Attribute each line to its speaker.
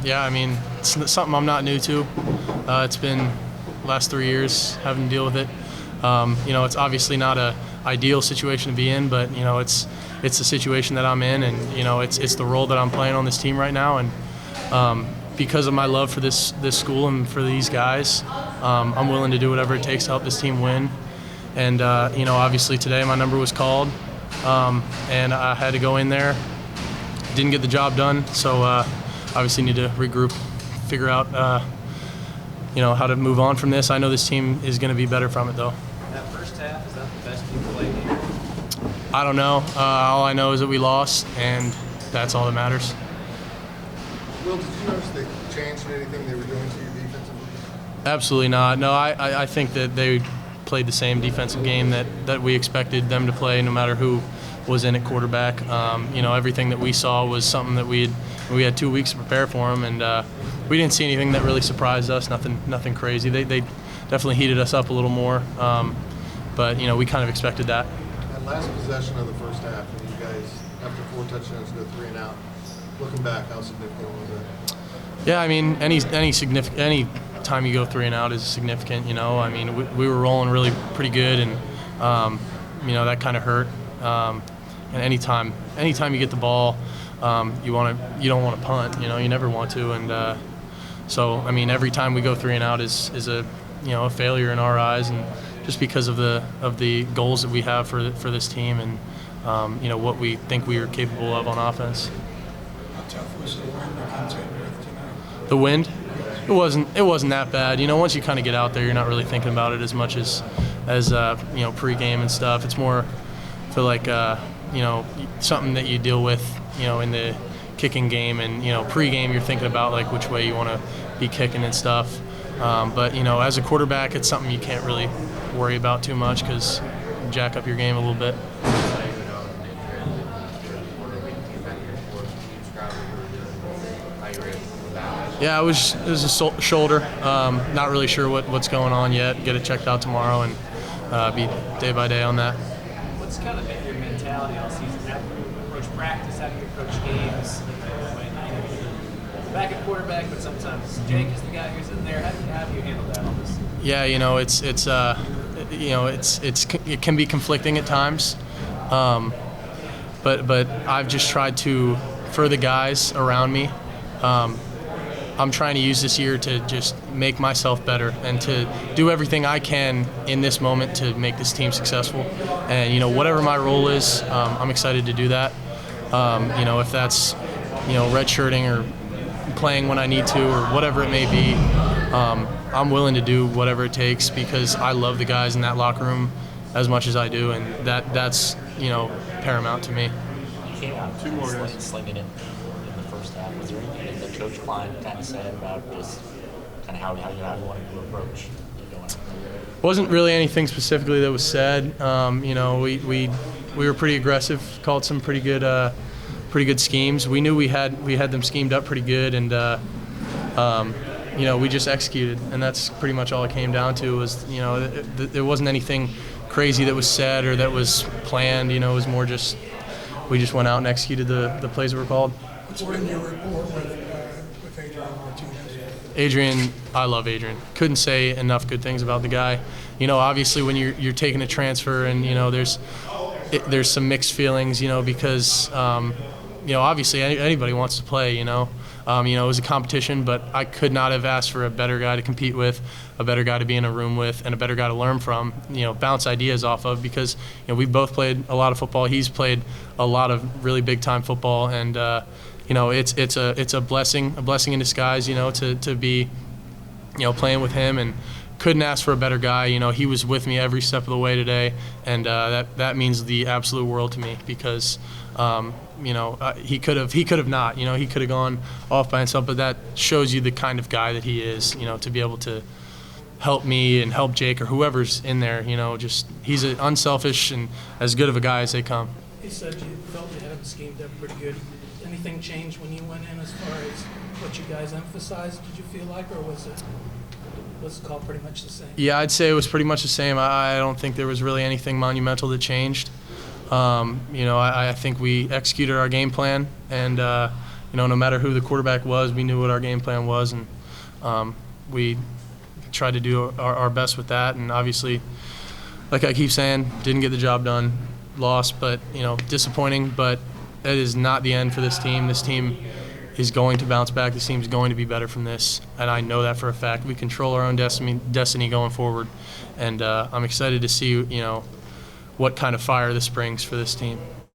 Speaker 1: Yeah, I mean, it's something I'm not new to. It's been the last 3 years having to deal with it. It's obviously not a ideal situation to be in, but it's the situation that I'm in, and it's the role that I'm playing on this team right now. And because of my love for this school and for these guys, I'm willing to do whatever it takes to help this team win. And obviously today my number was called, and I had to go in there. Didn't get the job done, so obviously need to regroup, figure out how to move on from this. I know this team is going to be better from it, though.
Speaker 2: That first half, is that the best you played here?
Speaker 1: I don't know. All I know is that we lost, and that's all that matters.
Speaker 3: Will, did you notice they changed anything they were doing to you defensively?
Speaker 1: Absolutely not. No, I think that they played the same defensive game that we expected them to play, no matter who was in at quarterback. Everything that we saw was something that we had 2 weeks to prepare for them, and we didn't see anything that really surprised us. Nothing crazy. They definitely heated us up a little more, but we kind of expected that.
Speaker 3: That last possession of the first half, and you guys, after 4 touchdowns, go 3 and out. Looking back, how significant was that?
Speaker 1: Yeah, I mean, any time you go 3 and out is significant. I mean, we were rolling really pretty good, and that kind of hurt. And anytime you get the ball, you don't want to punt. You never want to, and so I mean, every time we go 3 and out is a failure in our eyes, and just because of the goals that we have for this team, and what we think we are capable of on offense.
Speaker 4: How tough was the wind to contend with tonight?
Speaker 1: The wind? It wasn't that bad. Once you kind of get out there, you're not really thinking about it as much as pregame and stuff. It's more for like something that you deal with in the kicking game, and pregame you're thinking about like which way you want to be kicking and stuff. But as a quarterback, it's something you can't really worry about too much because you jack up your game a little bit. Yeah, it was a shoulder. Not really sure what's going on yet. Get it checked out tomorrow and be day by day on that.
Speaker 2: What's kind of been your mentality all season? How do you approach practice? How do you approach games? When back at quarterback, but sometimes Jake is the guy who's in there. How do you handle that on this?
Speaker 1: Yeah, it can be conflicting at times, but I've just tried to, for the guys around me, I'm trying to use this year to just make myself better and to do everything I can in this moment to make this team successful. And whatever my role is, I'm excited to do that. If that's redshirting or playing when I need to or whatever it may be, I'm willing to do whatever it takes because I love the guys in that locker room as much as I do, and that's paramount to me.
Speaker 5: You came out slinging it in the first half. Was there anything that Coach Klein kind of said about just kind of how you wanted to approach going?
Speaker 1: Wasn't really anything specifically that was said. We were pretty aggressive, called some pretty good schemes. We knew we had them schemed up pretty good, and we just executed, and that's pretty much all it came down to. Was there wasn't anything crazy that was said or that was planned. It was more just we just went out and executed the plays that were called.
Speaker 4: What's been your rapport with Adrian Martinez?
Speaker 1: Adrian, I love Adrian. Couldn't say enough good things about the guy. Obviously when you're taking a transfer, and there's some mixed feelings, because obviously anybody wants to play. It was a competition, but I could not have asked for a better guy to compete with, a better guy to be in a room with, and a better guy to learn from, bounce ideas off of, because we've both played a lot of football. He's played a lot of really big time football, and it's a blessing in disguise, to be playing with him, and couldn't ask for a better guy. He was with me every step of the way today, and that means the absolute world to me, because he could have not. He could have gone off by himself, but that shows you the kind of guy that he is. To be able to help me and help Jake or whoever's in there. He's an unselfish and as good of a guy as they come.
Speaker 6: He said you felt you had him schemed up pretty good. Anything changed when you went in as far as what you guys emphasized? Did you feel like, or was the call pretty much the same?
Speaker 1: Yeah, I'd say it was pretty much the same. I don't think there was really anything monumental that changed. I think we executed our game plan, and no matter who the quarterback was, we knew what our game plan was, and we tried to do our best with that. And obviously, like I keep saying, didn't get the job done, lost, but disappointing. But that is not the end for this team. This team is going to bounce back. This team is going to be better from this, and I know that for a fact. We control our own destiny going forward, and I'm excited to see what kind of fire this brings for this team.